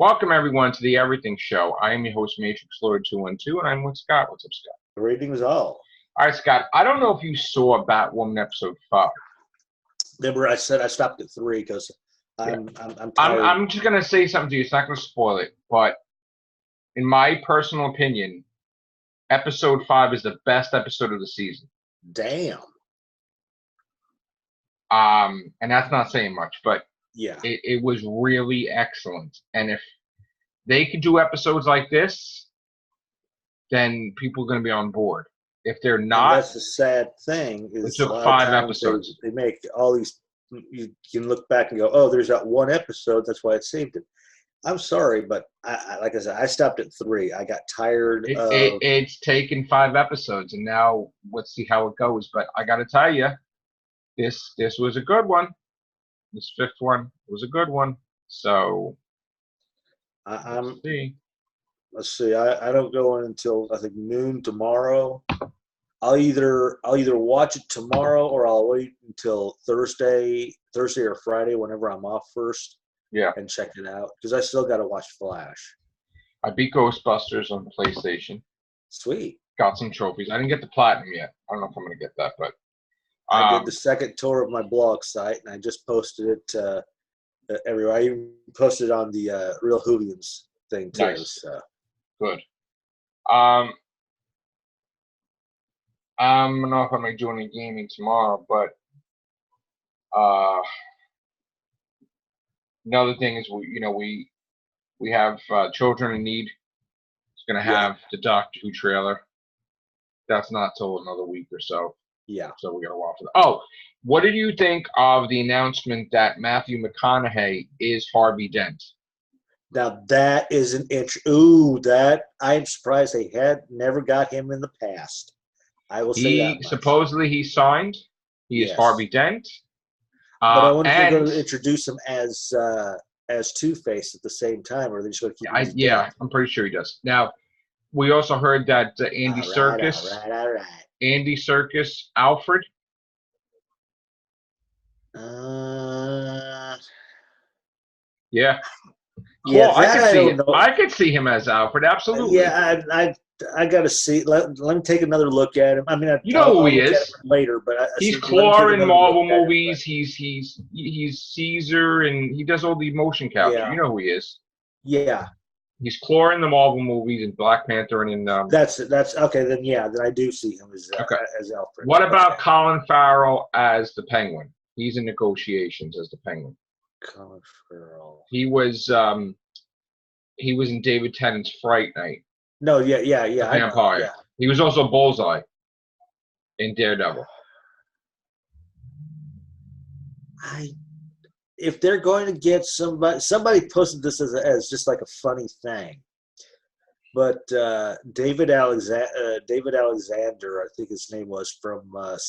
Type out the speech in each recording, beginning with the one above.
Welcome, everyone, to the Everything Show. I am your host, Matrixlord212, and I'm with Scott. What's up, Scott? The ratings all. All right, Scott, I don't know if you saw Batwoman episode 5. Remember, I said I stopped at 3 because I'm tired. I'm just going to say something to you. It's not going to spoil it, but in my personal opinion, episode 5 is the best episode of the season. Damn. And that's not saying much, but yeah, it was really excellent. And if they could do episodes like this, then people are going to be on board. If they're not, and that's the sad thing. Is it took 5 episodes. They make all these. You can look back and go, "Oh, there's that one episode. That's why it saved it." I'm sorry, but like I said, I stopped at 3. I got tired. It's taken 5 episodes, and now let's see how it goes. But I got to tell you, this was a good one. This 5th one was a good one. So let's see. Let's see. I don't go in until I think noon tomorrow. I'll either watch it tomorrow or I'll wait until Thursday or Friday whenever I'm off first. Yeah. And check it out because I still got to watch Flash. I beat Ghostbusters on PlayStation. Sweet. Got some trophies. I didn't get the platinum yet. I don't know if I'm going to get that, but I did the second tour of my blog site and I just posted it everywhere. I even posted it on the Real Hoovians thing too. Nice. So. Good. I don't know if I'm going to do any gaming tomorrow, but another thing is we have Children in Need. It's going to have the Doctor Who trailer. That's not till another week or so. Yeah. So we got to watch it. Oh, what did you think of the announcement that Matthew McConaughey is Harvey Dent? Now that is an Ooh, that I'm surprised they had never got him in the past. I will say that much. Supposedly he signed. He is Harvey Dent. But I wonder if they're going to introduce him as Two-Face at the same time, or are they just going to keep him as I'm pretty sure he does. Now, we also heard that Andy Serkis. All right. Andy Serkis, Alfred. Yeah. Yeah, well, I could see him as Alfred. Absolutely. Yeah, I got to see. Let me take another look at him. I mean, who he is later, but he's Claw in Marvel movies. He's Caesar, and he does all the motion capture. Yeah. You know who he is. Yeah. He's Claw in the Marvel movies, and Black Panther, and in. That's okay. Then then I do see him as Alfred. What about Colin Farrell as the Penguin? He's in negotiations as the Penguin. Colin Farrell. He was in David Tennant's Fright Night. No, yeah. Vampire. Yeah. He was also Bullseye in Daredevil. If they're going to get somebody posted this as just like a funny thing, but David Alexander, I think his name was, from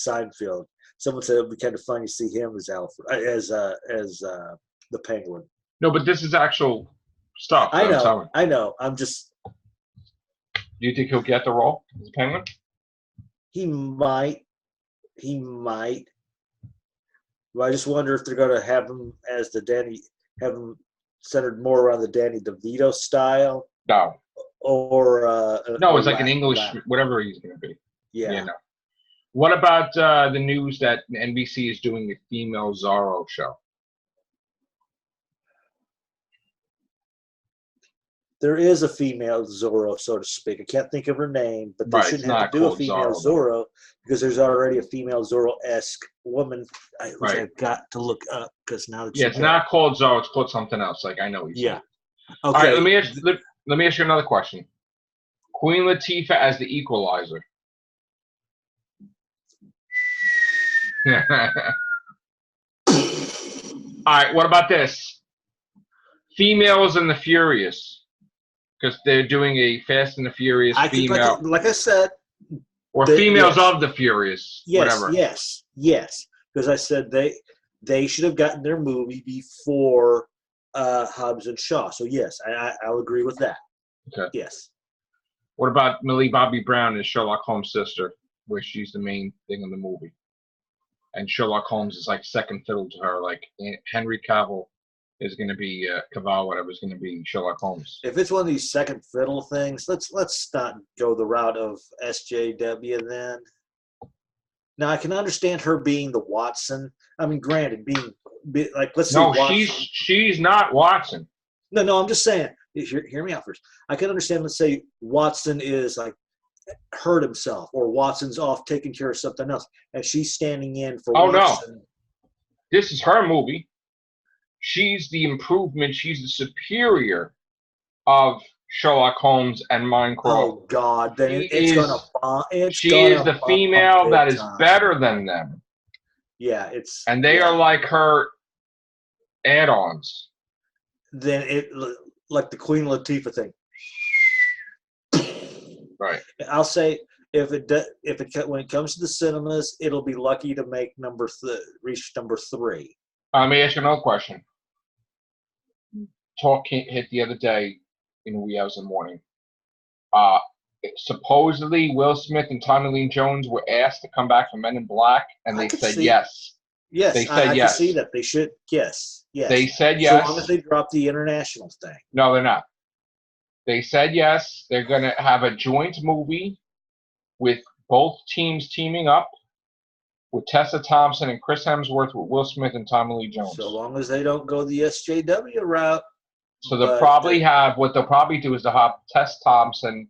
Seinfeld. Someone said it would be kind of funny to see him as Alfred, as the Penguin. No, but this is actual stuff. I know. I'm just. Do you think he'll get the role as Penguin? He might. Well, I just wonder if they're going to have him as have him centered more around the Danny DeVito style. No. Or no, it's like an English, whatever he's going to be. Yeah. No. What about the news that NBC is doing a female Zorro show? There is a female Zorro, so to speak. I can't think of her name, but they shouldn't have to do a female Zorro because there's already a female Zorro-esque woman. Which I've got to look up because now that it's not called Zorro; it's called something else. Like I know he's Okay. All right, let me ask you another question. Queen Latifah as the Equalizer. All right, what about this? Females in the Furious. Because they're doing a Fast and the Furious female. Like I said. Or females of the Furious. Whatever. Yes. Because I said they should have gotten their movie before Hobbs and Shaw. So, yes, I'll agree with that. Okay. Yes. What about Millie Bobby Brown as Sherlock Holmes' sister, where she's the main thing in the movie? And Sherlock Holmes is like second fiddle to her, like Henry Cavill is going to be Caval, whatever is going to be Sherlock Holmes. If it's one of these second fiddle things, let's not go the route of SJW then. Now I can understand her being the Watson. I mean, granted, like let's say No, Watson. she's not Watson. No, I'm just saying. Hear me out first. I can understand. Let's say Watson is like hurt himself, or Watson's off taking care of something else, and she's standing in for. Oh Watson. no, this is her movie. She's the improvement. She's the superior of Sherlock Holmes and Mycroft. Oh God, then it's gonna bomb. She is the female that is better than them. Yeah, and they are like her add-ons. Then like the Queen Latifah thing. Right. I'll say when it comes to the cinemas, it'll be lucky to make reach number 3. Let me ask you another question. Talk hit the other day in the wee hours in the morning. Supposedly Will Smith and Tommy Lee Jones were asked to come back from Men in Black, and they said yes. Yes, they said I yes. can see that. They should. Yes. They said yes. So long as they drop the international thing. No, they're not. They said yes. They're going to have a joint movie with both teams teaming up with Tessa Thompson and Chris Hemsworth with Will Smith and Tommy Lee Jones. So long as they don't go the SJW route. So they'll probably what they'll probably do is they'll have Tessa Thompson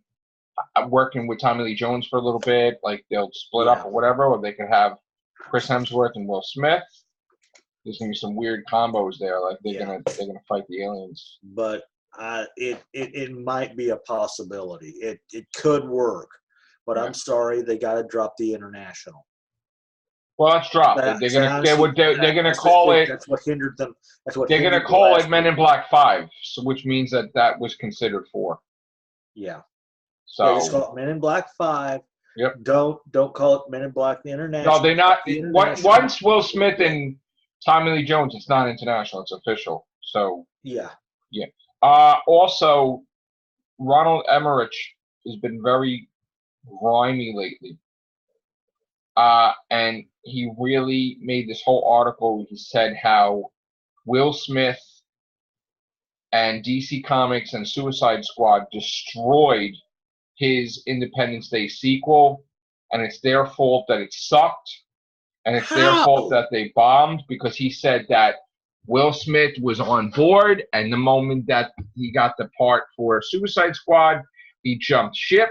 working with Tommy Lee Jones for a little bit, like they'll split up or whatever, or they could have Chris Hemsworth and Will Smith. There's gonna be some weird combos there, like they're gonna fight the aliens. But it might be a possibility. It could work, but I'm sorry, they got to drop the international. Well, let's drop it. They're gonna call it. That's what hindered them. That's what they're gonna call it Men in Black 5, so which means that was considered 4. Yeah. So just call it Men in Black 5. Yep. Don't call it Men in Black the International. No, they're not. Once Will Smith and Tommy Lee Jones, it's not international. It's official. So yeah. Also, Ronald Emmerich has been very grimy lately. And he really made this whole article. He said how Will Smith and DC Comics and Suicide Squad destroyed his Independence Day sequel, and it's their fault that it sucked, and it's their fault that they bombed, because he said that Will Smith was on board, and the moment that he got the part for Suicide Squad, he jumped ship,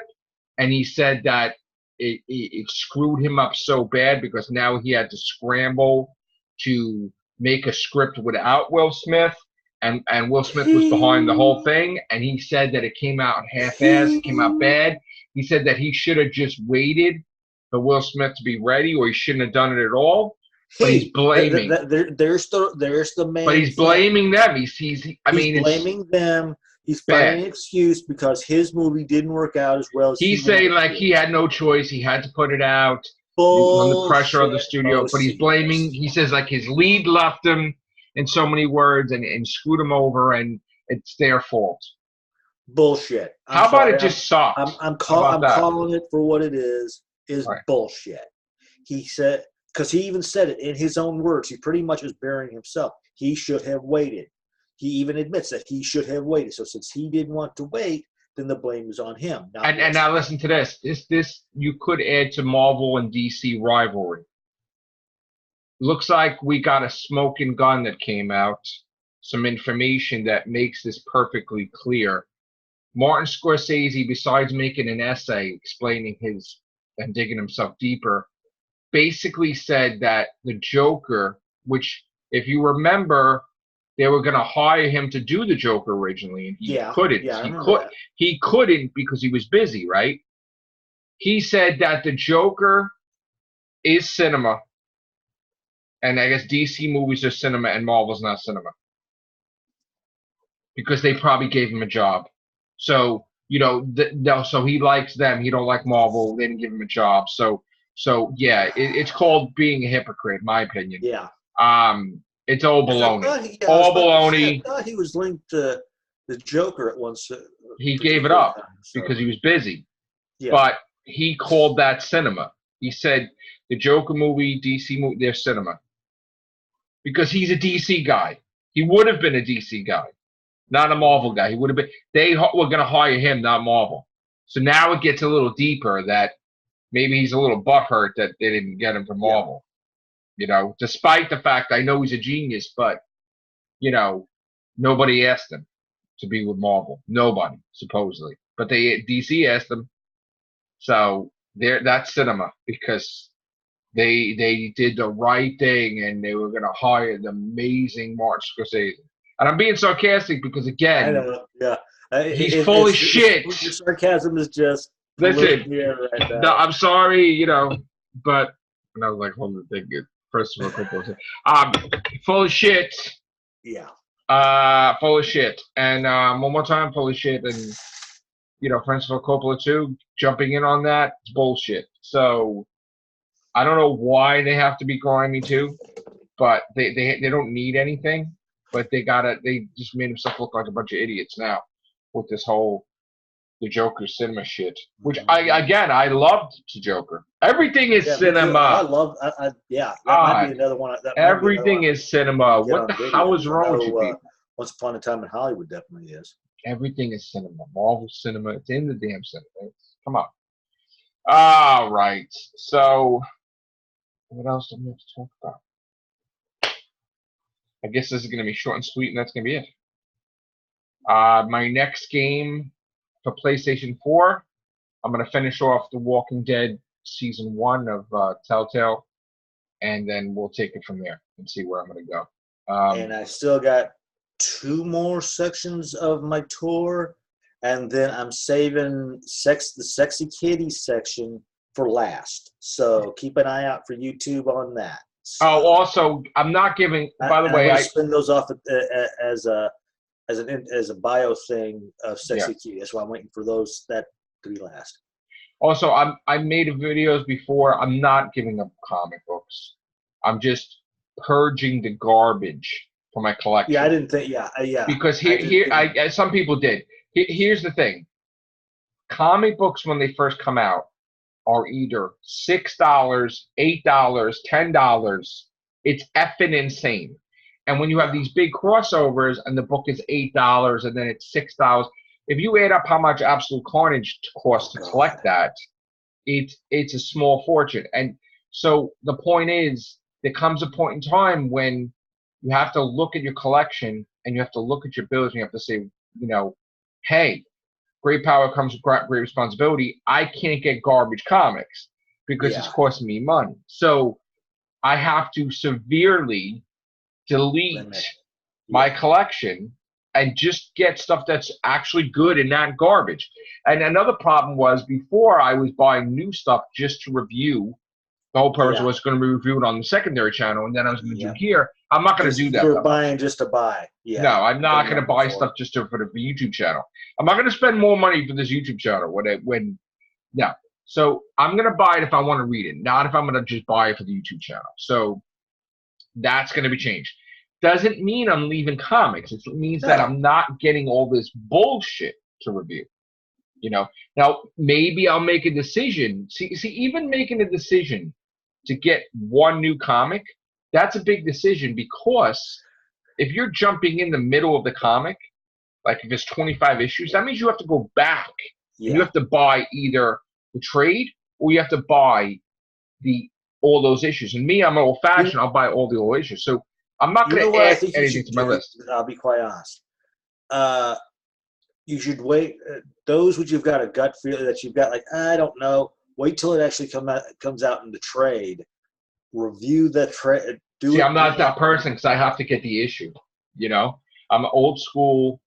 and he said that it screwed him up so bad because now he had to scramble to make a script without Will Smith, and Will Smith was behind the whole thing, and he said that it came out half-assed, it came out bad. He said that he should have just waited for Will Smith to be ready, or he shouldn't have done it at all. But he's blaming. There's the man. But he's blaming them. He's blaming them. He's finding an excuse because his movie didn't work out as well as he's saying like he had no choice. He had to put it out on the pressure of the studio. But he's blaming. He says like his lead left him in so many words and screwed him over, and it's their fault. Bullshit. How about it just sucked? I'm calling it for what it is right. Bullshit. He said, because he even said it in his own words. He pretty much was burying himself. He should have waited. He even admits that he should have waited. So since he didn't want to wait, then the blame is on him. And now listen to this. This you could add to Marvel and DC rivalry. Looks like we got a smoking gun that came out. Some information that makes this perfectly clear. Martin Scorsese, besides making an essay explaining his and digging himself deeper, basically said that the Joker, which if you remember, they were going to hire him to do the Joker originally, and he couldn't. He couldn't because he was busy, right? He said that the Joker is cinema, and I guess DC movies are cinema and Marvel's not cinema, because they probably gave him a job. So so he likes them. He don't like Marvel. They didn't give him a job. So yeah, it's called being a hypocrite, in my opinion. Yeah. It's all baloney. All baloney. I thought he was linked to the Joker at once. He gave it up because he was busy. Yeah. But he called that cinema. He said the Joker movie, DC movie, they're cinema. Because he's a DC guy. He would have been a DC guy, not a Marvel guy. He would have been. They were going to hire him, not Marvel. So now it gets a little deeper that maybe he's a little butthurt that they didn't get him from Marvel. You know, despite the fact I know he's a genius, but you know, nobody asked him to be with Marvel. Nobody, supposedly. But DC asked him. So that's cinema because they did the right thing and they were gonna hire the amazing Martin Scorsese. And I'm being sarcastic because I again, know. Yeah. he's full of shit. Your sarcasm is just Listen, right now. no, I'm sorry, you know, but and I was like, hold on, thank you. First of all, full of shit. Yeah. Full of shit. And one more time, full of shit. And you know, Francis Ford Coppola too, jumping in on that, it's bullshit. So I don't know why they have to be grimy too, but they don't need anything. But they just made himself look like a bunch of idiots now with this whole the Joker cinema shit. Which I loved the Joker. Everything is cinema. I love that might be another one. Everything is cinema. What the hell is wrong with you people? Once Upon a Time in Hollywood definitely is. Everything is cinema. Marvel cinema. It's in the damn cinema. Come on. All right. So, what else do we have to talk about? I guess this is going to be short and sweet, and that's going to be it. My next game for PlayStation 4, I'm going to finish off The Walking Dead Season 1 of Telltale, and then we'll take it from there and see where I'm going to go. And I still got 2 more sections of my tour, and then I'm saving the Sexy Kitty section for last. So keep an eye out for YouTube on that. So, also, I'm not giving. By the way, I spin those off as a bio thing of Sexy Kitty. That's why I'm waiting for that to be last. Also, I made videos before. I'm not giving up comic books. I'm just purging the garbage for my collection. Yeah, I didn't think. Yeah. Because some people did. Here's the thing. Comic books when they first come out are either $6, $8, $10. It's effing insane. And when you have these big crossovers and the book is $8 and then it's $6, if you add up how much Absolute Carnage costs to collect that, it's a small fortune. And so the point is, there comes a point in time when you have to look at your collection and you have to look at your bills and you have to say, you know, hey, great power comes with great responsibility. I can't get garbage comics because it's costing me money. So I have to severely delete my collection and just get stuff that's actually good and not garbage. And another problem was before I was buying new stuff just to review. The whole purpose was going to be reviewed on the secondary channel, and then I was going to do here. I'm not going to do that. You're buying just to buy. Yeah. No, I'm not going to buy stuff just for the YouTube channel. I'm not going to spend more money for this YouTube channel no. So I'm going to buy it if I want to read it, not if I'm going to just buy it for the YouTube channel. So that's going to be changed. Doesn't mean I'm leaving comics. It means that I'm not getting all this bullshit to review. You know, now maybe I'll make a decision. See, even making a decision to get one new comic, that's a big decision because if you're jumping in the middle of the comic, like if it's 25 issues, that means you have to go back. Yeah. You have to buy either the trade or you have to buy all those issues. And me, I'm old-fashioned. I'll buy all the old issues. So I'm not going to add anything to my list. I'll be quite honest. You should wait. Those which you've got a gut feeling that you've got, like, I don't know. Wait till it actually comes out in the trade. Review the trade. I'm not that person because I have to get the issue. You know, I'm old school.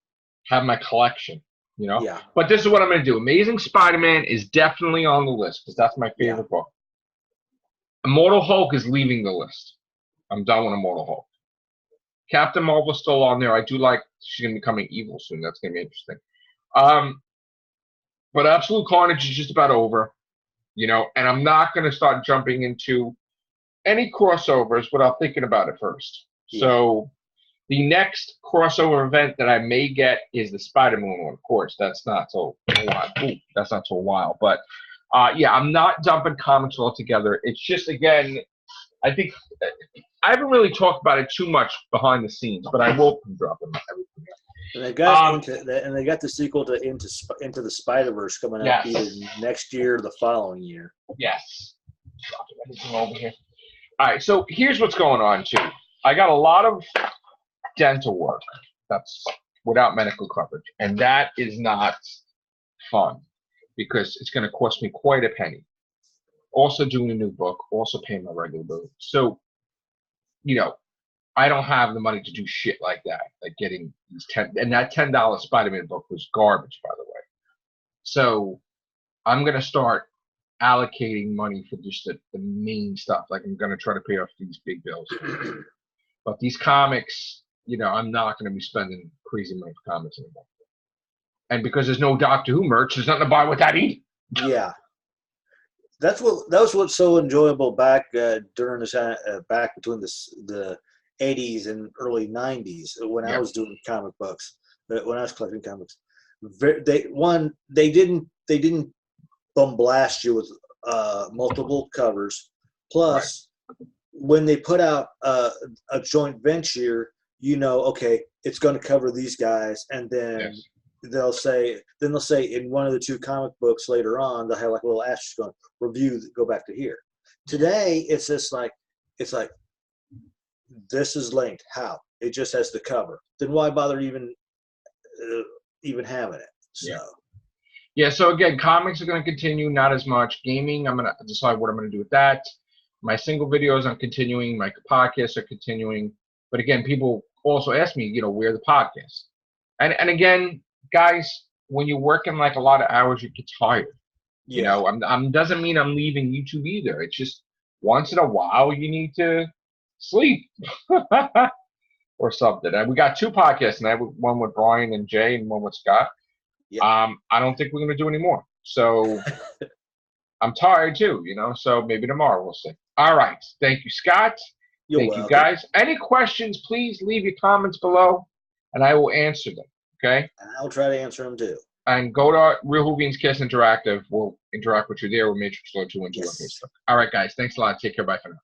Have my collection. You know. Yeah. But this is what I'm going to do. Amazing Spider-Man is definitely on the list because that's my favorite book. Immortal Hulk is leaving the list. I'm done with Immortal Hulk. Captain Marvel's still on there. I do like she's going to be becoming evil soon. That's going to be interesting. But Absolute Carnage is just about over, you know, and I'm not going to start jumping into any crossovers without thinking about it first. Yeah. So the next crossover event that I may get is the Spider-Man one. Of course, that's not till a while. That's not till a while. But, I'm not dumping comics altogether. It's just, again, I think I haven't really talked about it too much behind the scenes, but I will drop them everything. And they got and they got the sequel to Into the Spider-Verse coming out Yes. either next year or the following year. Yes. Drop everything over here. All right, so here's what's going on too. I got a lot of dental work that's without medical coverage, and that is not fun because it's going to cost me quite a penny. Also doing a new book, also paying my regular bill. So, you know, I don't have the money to do shit like that, like getting these that $10 Spider-Man book was garbage, by the way. So I'm going to start allocating money for just the main stuff. Like I'm going to try to pay off these big bills. But these comics, you know, I'm not going to be spending crazy money for comics anymore. And because there's no Doctor Who merch, there's nothing to buy with that either. Yeah. That was what's so enjoyable back during this back between the 80s and early 90s when I was doing comic books, when I was collecting comics. They didn't blast you with multiple covers. Plus, when they put out a joint venture, you know, okay, it's going to cover these guys, and then they'll say in one of the two comic books later on, they'll have like a little asterisk going review, go back to here. Today, it's just like this is linked. How? It just has the cover. Then why bother even having it? So. Yeah, so again, comics are going to continue, not as much. Gaming, I'm going to decide what I'm going to do with that. My single videos, I'm continuing. My podcasts are continuing. But again, people also ask me, you know, where the podcasts? And again, guys, when you're working like a lot of hours, you get tired. You know, doesn't mean I'm leaving YouTube either. It's just once in a while you need to sleep or something. And we got two podcasts now, one with Brian and Jay and one with Scott. I don't think we're going to do any more. So I'm tired too, you know, so maybe tomorrow we'll see. All right. Thank you, Scott. Thank you, guys. Any questions, please leave your comments below, and I will answer them, okay? I'll try to answer them too. And go to Real Hoovians Cast Interactive. We'll interact with you there with Matrixlord212 on Facebook. All right, guys. Thanks a lot. Take care. Bye for now.